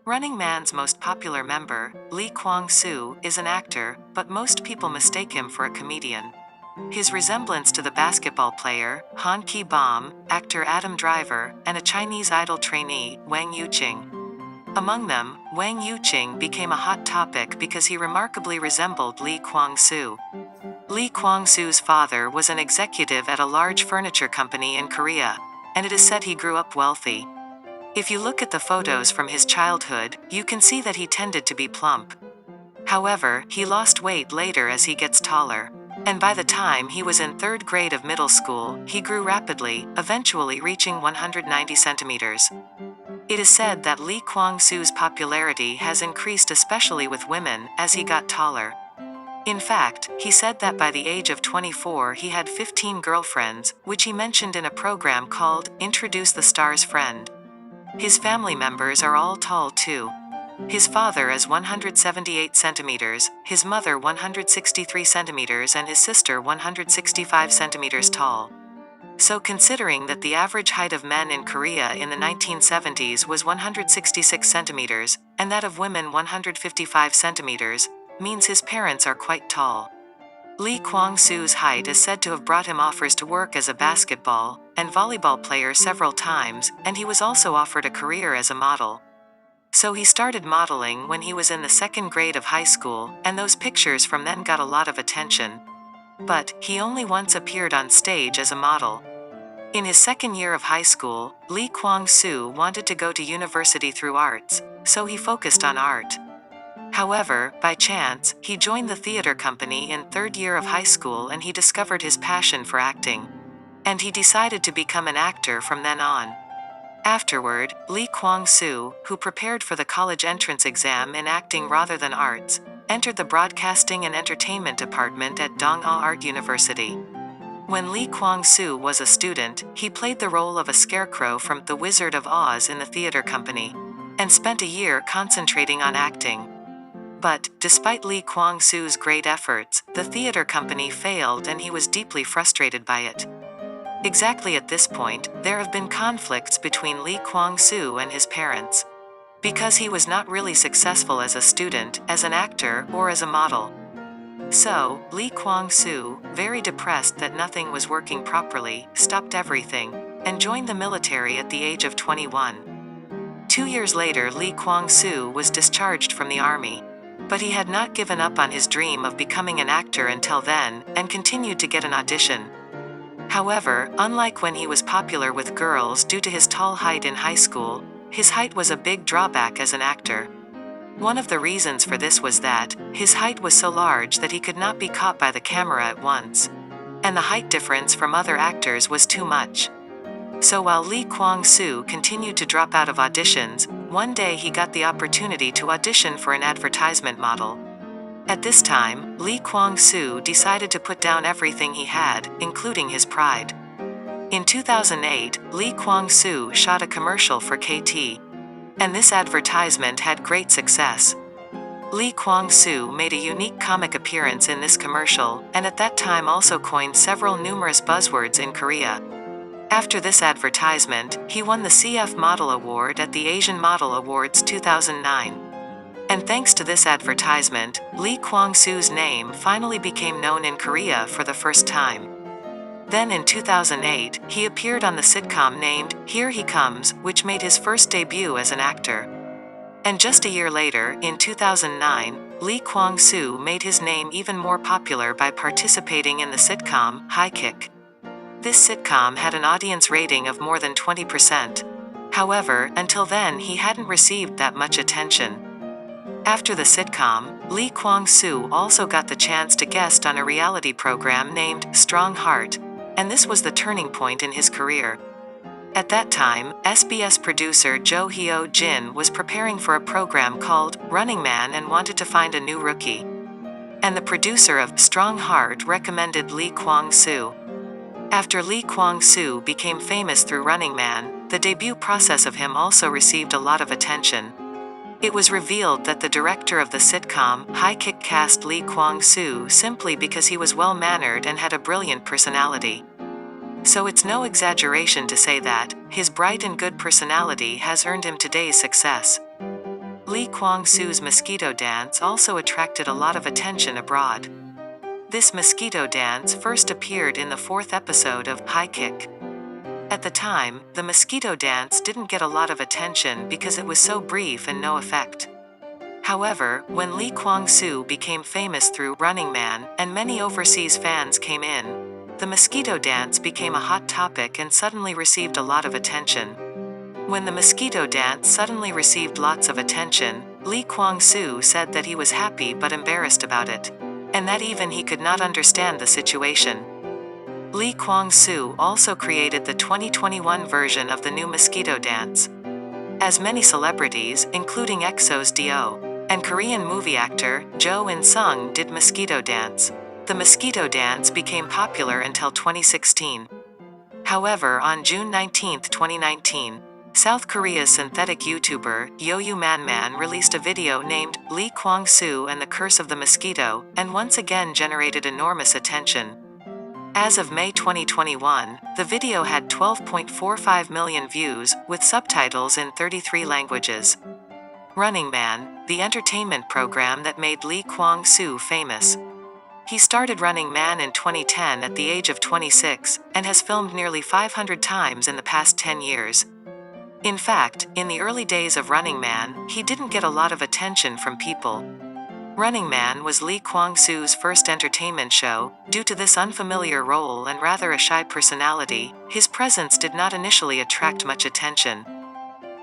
Running Man's most popular member, LEE KWANG-SOO, is an actor, but most people mistake him for a comedian. His resemblance to the basketball player, Han Ki-bom, actor Adam Driver, and a Chinese idol trainee, Wang Yuqing. Among them, Wang Yuqing became a hot topic because he remarkably resembled LEE KWANG-SOO. LEE KWANG-SOO's father was an executive at a large furniture company in Korea, and it is said he grew up wealthy. If you look at the photos from his childhood, you can see that he tended to be plump. However, he lost weight later as he gets taller. And by the time he was in 3rd grade of middle school, he grew rapidly, eventually reaching 190 centimeters. It is said that LEE KWANG-SOO's popularity has increased especially with women as he got taller. In fact, he said that by the age of 24 he had 15 girlfriends, which he mentioned in a program called Introduce the Star's Friend. His family members are all tall too. His father is 178 centimeters, his mother 163 centimeters, and his sister 165 centimeters tall. So considering that the average height of men in Korea in the 1970s was 166 centimeters, and that of women 155 centimeters, means his parents are quite tall. LEE KWANG-SOO's height is said to have brought him offers to work as a basketball and volleyball player several times, and he was also offered a career as a model. So he started modeling when he was in the 2nd grade of high school, and those pictures from then got a lot of attention. But he only once appeared on stage as a model. In his 2nd year of high school, LEE KWANG-SOO wanted to go to university through arts, so he focused on art. However, by chance, he joined the theater company in 3rd year of high school and he discovered his passion for acting. And he decided to become an actor from then on. Afterward, LEE KWANG-SOO, who prepared for the college entrance exam in acting rather than arts, entered the Broadcasting and Entertainment department at Dong-A Art University. When LEE KWANG-SOO was a student, he played the role of a scarecrow from The Wizard of Oz in the theater company, and spent a year concentrating on acting. But, despite LEE KWANG-SOO's great efforts, the theater company failed and he was deeply frustrated by it. Exactly at this point, there have been conflicts between LEE KWANG-SOO and his parents. Because he was not really successful as a student, as an actor, or as a model. So, LEE KWANG-SOO, very depressed that nothing was working properly, stopped everything, and joined the military at the age of 21. 2 years later LEE KWANG-SOO was discharged from the army. But he had not given up on his dream of becoming an actor until then, and continued to get an audition. However, unlike when he was popular with girls due to his tall height in high school, his height was a big drawback as an actor. One of the reasons for this was that his height was so large that he could not be caught by the camera at once. And the height difference from other actors was too much. So while LEE KWANG-SOO continued to drop out of auditions, one day he got the opportunity to audition for an advertisement model. At this time, LEE KWANG-SOO decided to put down everything he had, including his pride. In 2008, LEE KWANG-SOO shot a commercial for KT. And this advertisement had great success. LEE KWANG-SOO made a unique comic appearance in this commercial, and at that time also coined several numerous buzzwords in Korea. After this advertisement, he won the CF Model Award at the Asian Model Awards 2009. And thanks to this advertisement, LEE KWANG-SOO's name finally became known in Korea for the first time. Then in 2008, he appeared on the sitcom named Here He Comes, which made his first debut as an actor. And just a year later, in 2009, LEE KWANG-SOO made his name even more popular by participating in the sitcom High Kick. This sitcom had an audience rating of more than 20%. However, until then he hadn't received that much attention. After the sitcom, LEE KWANG-SOO also got the chance to guest on a reality program named Strong Heart, and this was the turning point in his career. At that time, SBS producer Jo Hyo-jin was preparing for a program called Running Man and wanted to find a new rookie. And the producer of Strong Heart recommended LEE KWANG-SOO. After LEE KWANG-SOO became famous through Running Man, the debut process of him also received a lot of attention. It was revealed that the director of the sitcom High Kick cast LEE KWANG-SOO simply because he was well-mannered and had a brilliant personality. So it's no exaggeration to say that his bright and good personality has earned him today's success. Lee Kwang-soo's mosquito dance also attracted a lot of attention abroad. This mosquito dance first appeared in the 4th episode of High Kick. At the time, the mosquito dance didn't get a lot of attention because it was so brief and no effect. However, when Lee Kwang-soo became famous through Running Man, and many overseas fans came in, the mosquito dance became a hot topic and suddenly received a lot of attention. When the mosquito dance suddenly received lots of attention, Lee Kwang-soo said that he was happy but embarrassed about it, and that even he could not understand the situation. Lee Kwang-soo also created the 2021 version of the new mosquito dance. As many celebrities, including EXO's D.O. and Korean movie actor Jo In-sung did mosquito dance, the mosquito dance became popular until 2016. However, on June 19, 2019, South Korea's synthetic YouTuber Yoyu Man released a video named Lee Kwang-soo and the Curse of the Mosquito, and once again generated enormous attention. As of May 2021, the video had 12.45 million views, with subtitles in 33 languages. Running Man, the entertainment program that made Lee Kwang-soo famous. He started Running Man in 2010 at the age of 26, and has filmed nearly 500 times in the past 10 years. In fact, in the early days of Running Man, he didn't get a lot of attention from people. Running Man was Lee Kwang-soo's first entertainment show. Due to this unfamiliar role and rather a shy personality, his presence did not initially attract much attention.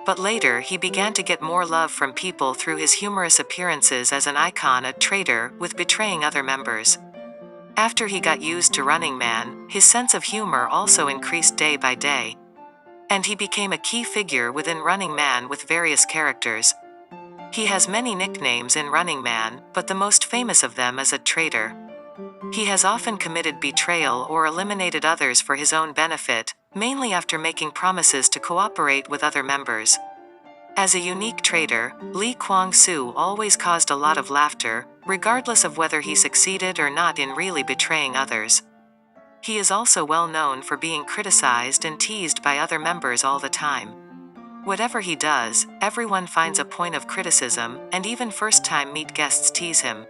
But later he began to get more love from people through his humorous appearances as an icon, a traitor, with betraying other members. After he got used to Running Man, his sense of humor also increased day by day. And he became a key figure within Running Man with various characters. He has many nicknames in Running Man, but the most famous of them is a traitor. He has often committed betrayal or eliminated others for his own benefit, mainly after making promises to cooperate with other members. As a unique traitor, Lee Kwang-soo always caused a lot of laughter, regardless of whether he succeeded or not in really betraying others. He is also well known for being criticized and teased by other members all the time. Whatever he does, everyone finds a point of criticism, and even first-time meet guests tease him.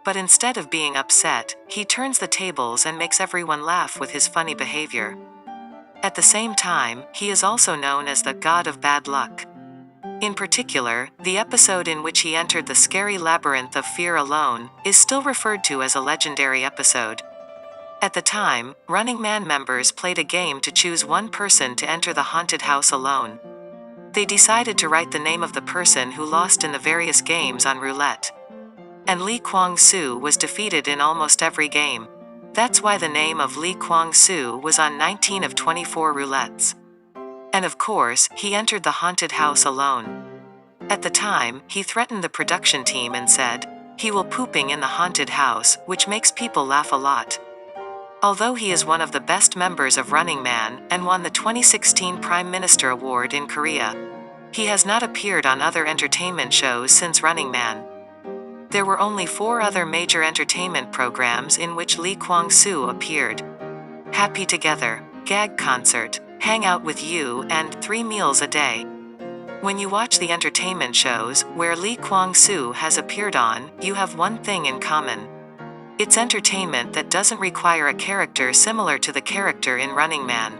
But instead of being upset, he turns the tables and makes everyone laugh with his funny behavior. At the same time, he is also known as the God of Bad Luck. In particular, the episode in which he entered the scary labyrinth of fear alone is still referred to as a legendary episode. At the time, Running Man members played a game to choose one person to enter the haunted house alone. They decided to write the name of the person who lost in the various games on roulette. And Lee Kwang-soo was defeated in almost every game. That's why the name of Lee Kwang-soo was on 19 of 24 roulettes. And of course, he entered the haunted house alone. At the time, he threatened the production team and said, "He will pooping in the haunted house," which makes people laugh a lot. Although he is one of the best members of Running Man, and won the 2016 Prime Minister Award in Korea, he has not appeared on other entertainment shows since Running Man. There were only 4 other major entertainment programs in which Lee Kwang-soo appeared: Happy Together, Gag Concert, Hang Out With You, and 3 Meals a Day. When you watch the entertainment shows where Lee Kwang-soo has appeared on, you have one thing in common. It's entertainment that doesn't require a character similar to the character in Running Man.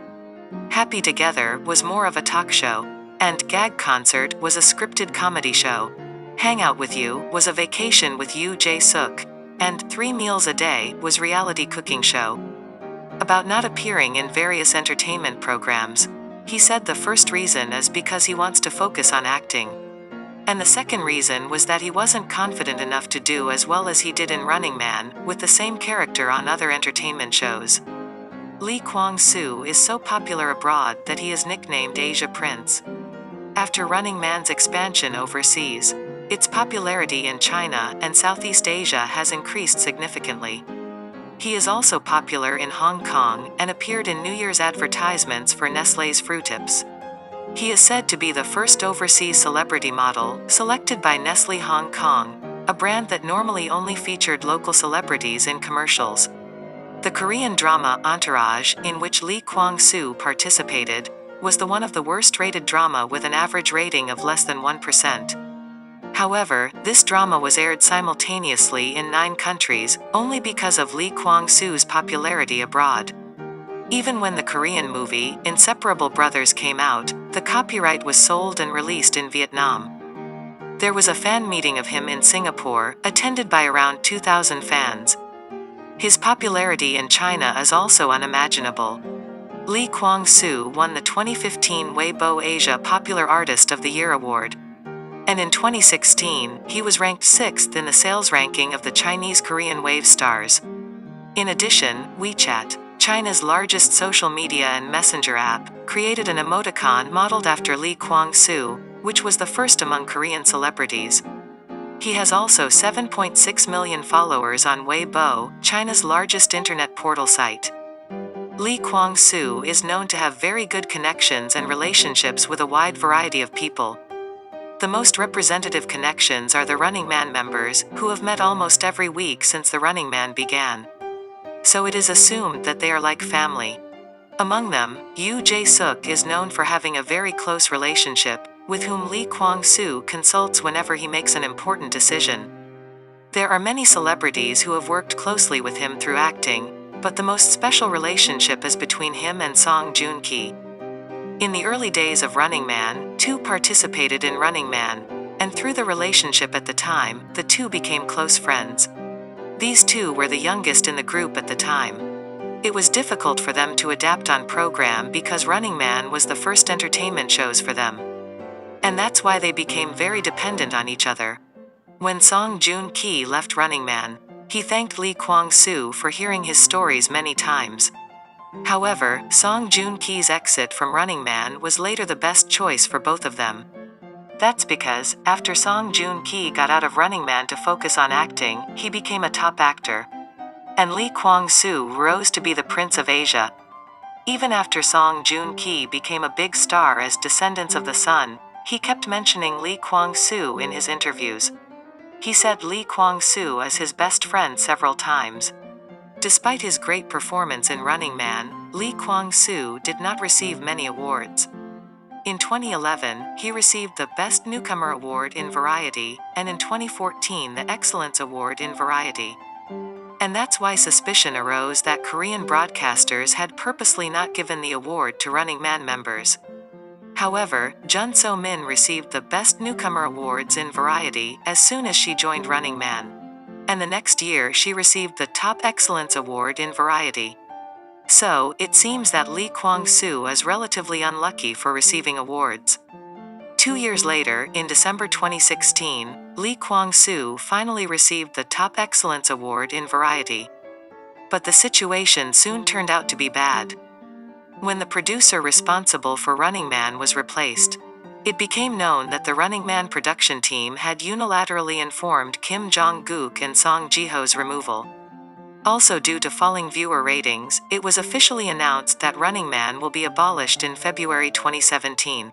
Happy Together was more of a talk show, and Gag Concert was a scripted comedy show. Hang Out With You was a vacation with Yoo Jae-suk, and 3 Meals a Day was reality cooking show. About not appearing in various entertainment programs, he said the first reason is because he wants to focus on acting. And the second reason was that he wasn't confident enough to do as well as he did in Running Man, with the same character on other entertainment shows. Lee Kwang-soo is so popular abroad that he is nicknamed Asia Prince. After Running Man's expansion overseas, its popularity in China and Southeast Asia has increased significantly. He is also popular in Hong Kong and appeared in New Year's advertisements for Nestlé's Fruitips. He is said to be the first overseas celebrity model selected by Nestlé Hong Kong, a brand that normally only featured local celebrities in commercials. The Korean drama Entourage, in which Lee Kwang-soo participated, was one of the worst-rated drama with an average rating of less than 1%. However, this drama was aired simultaneously in 9 countries, only because of Lee Kwang-soo's popularity abroad. Even when the Korean movie, Inseparable Brothers came out, the copyright was sold and released in Vietnam. There was a fan meeting of him in Singapore, attended by around 2,000 fans. His popularity in China is also unimaginable. Lee Kwang-soo won the 2015 Weibo Asia Popular Artist of the Year award. And in 2016, he was ranked 6th in the sales ranking of the Chinese Korean wave stars. In addition, WeChat, China's largest social media and messenger app, created an emoticon modeled after Lee Kwang-soo, which was the first among Korean celebrities. He has also 7.6 million followers on Weibo, China's largest internet portal site. Lee Kwang-soo is known to have very good connections and relationships with a wide variety of people. The most representative connections are the Running Man members, who have met almost every week since the Running Man began. So it is assumed that they are like family. Among them, Yoo Jae-suk is known for having a very close relationship, with whom Lee Kwang-soo consults whenever he makes an important decision. There are many celebrities who have worked closely with him through acting, but the most special relationship is between him and Song Joong-ki. In the early days of Running Man, two participated in Running Man, and through the relationship at the time, the two became close friends. These two were the youngest in the group at the time. It was difficult for them to adapt on program because Running Man was the first entertainment shows for them. And that's why they became very dependent on each other. When Song Joong-ki left Running Man, he thanked Lee Kwang-soo for hearing his stories many times. However, Song Joong-ki's exit from Running Man was later the best choice for both of them. That's because, after Song Joong-ki got out of Running Man to focus on acting, he became a top actor. And Lee Kwang-soo rose to be the Prince of Asia. Even after Song Joong-ki became a big star as Descendants of the Sun, he kept mentioning Lee Kwang-soo in his interviews. He said Lee Kwang-soo is his best friend several times. Despite his great performance in Running Man, Lee Kwang-soo did not receive many awards. In 2011, he received the Best Newcomer Award in Variety, and in 2014 the Excellence Award in Variety. And that's why suspicion arose that Korean broadcasters had purposely not given the award to Running Man members. However, Jun So-min received the Best Newcomer Awards in Variety as soon as she joined Running Man. And the next year she received the Top Excellence Award in Variety. So, it seems that Lee Kwang-soo is relatively unlucky for receiving awards. 2 years later, in December 2016, Lee Kwang-soo finally received the Top Excellence Award in Variety. But the situation soon turned out to be bad. When the producer responsible for Running Man was replaced, it became known that the Running Man production team had unilaterally informed Kim Jong-guk and Song Ji-ho's removal. Also due to falling viewer ratings, it was officially announced that Running Man will be abolished in February 2017.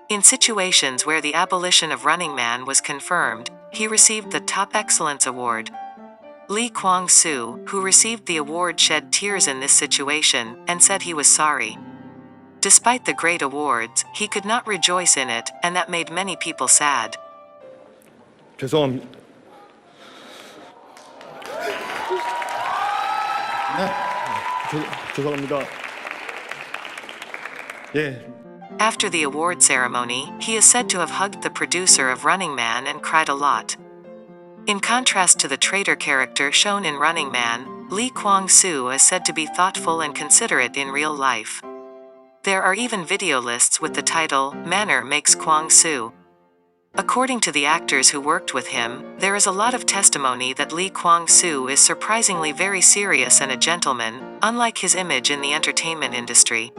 In situations where the abolition of Running Man was confirmed, he received the Top Excellence Award. Lee Kwang-soo, who received the award, shed tears in this situation, and said he was sorry. Despite the great awards, he could not rejoice in it, and that made many people sad. 죄송합니다. 죄송합니다. 예. After the award ceremony, he is said to have hugged the producer of Running Man and cried a lot. In contrast to the traitor character shown in Running Man, Lee Kwang-soo is said to be thoughtful and considerate in real life. There are even video lists with the title, Manner Makes Kwang-soo. According to the actors who worked with him, there is a lot of testimony that Lee Kwang-soo is surprisingly very serious and a gentleman, unlike his image in the entertainment industry.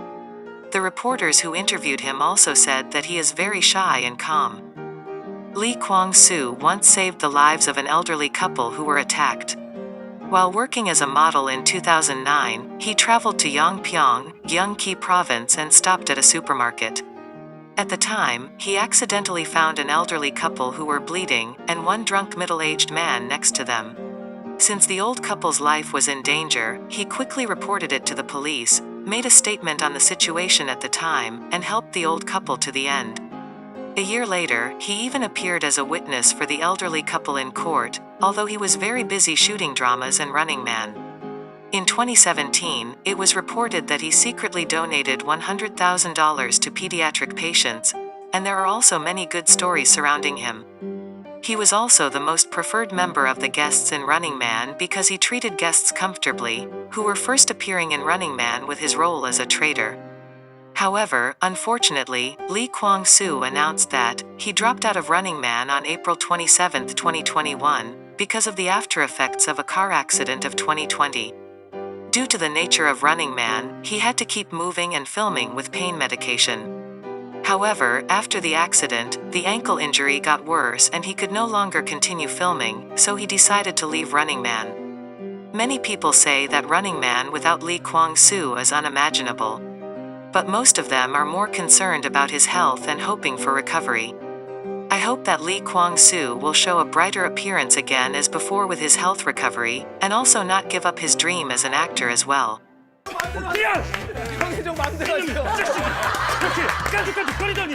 The reporters who interviewed him also said that he is very shy and calm. Lee Kwang-soo once saved the lives of an elderly couple who were attacked. While working as a model in 2009, he traveled to Yongpyong, Gyeonggi Province and stopped at a supermarket. At the time, he accidentally found an elderly couple who were bleeding, and one drunk middle-aged man next to them. Since the old couple's life was in danger, he quickly reported it to the police, made a statement on the situation at the time, and helped the old couple to the end. A year later, he even appeared as a witness for the elderly couple in court, although he was very busy shooting dramas and Running Man. In 2017, it was reported that he secretly donated $100,000 to pediatric patients, and there are also many good stories surrounding him. He was also the most preferred member of the guests in Running Man because he treated guests comfortably, who were first appearing in Running Man with his role as a traitor. However, unfortunately, LEE KWANG-SOO announced that he dropped out of Running Man on April 27, 2021, because of the after-effects of a car accident of 2020. Due to the nature of Running Man, he had to keep moving and filming with pain medication. However, after the accident, the ankle injury got worse and he could no longer continue filming, so he decided to leave Running Man. Many people say that Running Man without LEE KWANG-SOO is unimaginable. But most of them are more concerned about his health and hoping for recovery. I hope that LEE KWANG-SOO will show a brighter appearance again as before with his health recovery, and also not give up his dream as an actor as well. 형이 좀 만들어줘. 그렇게 깐죽깐죽거리더니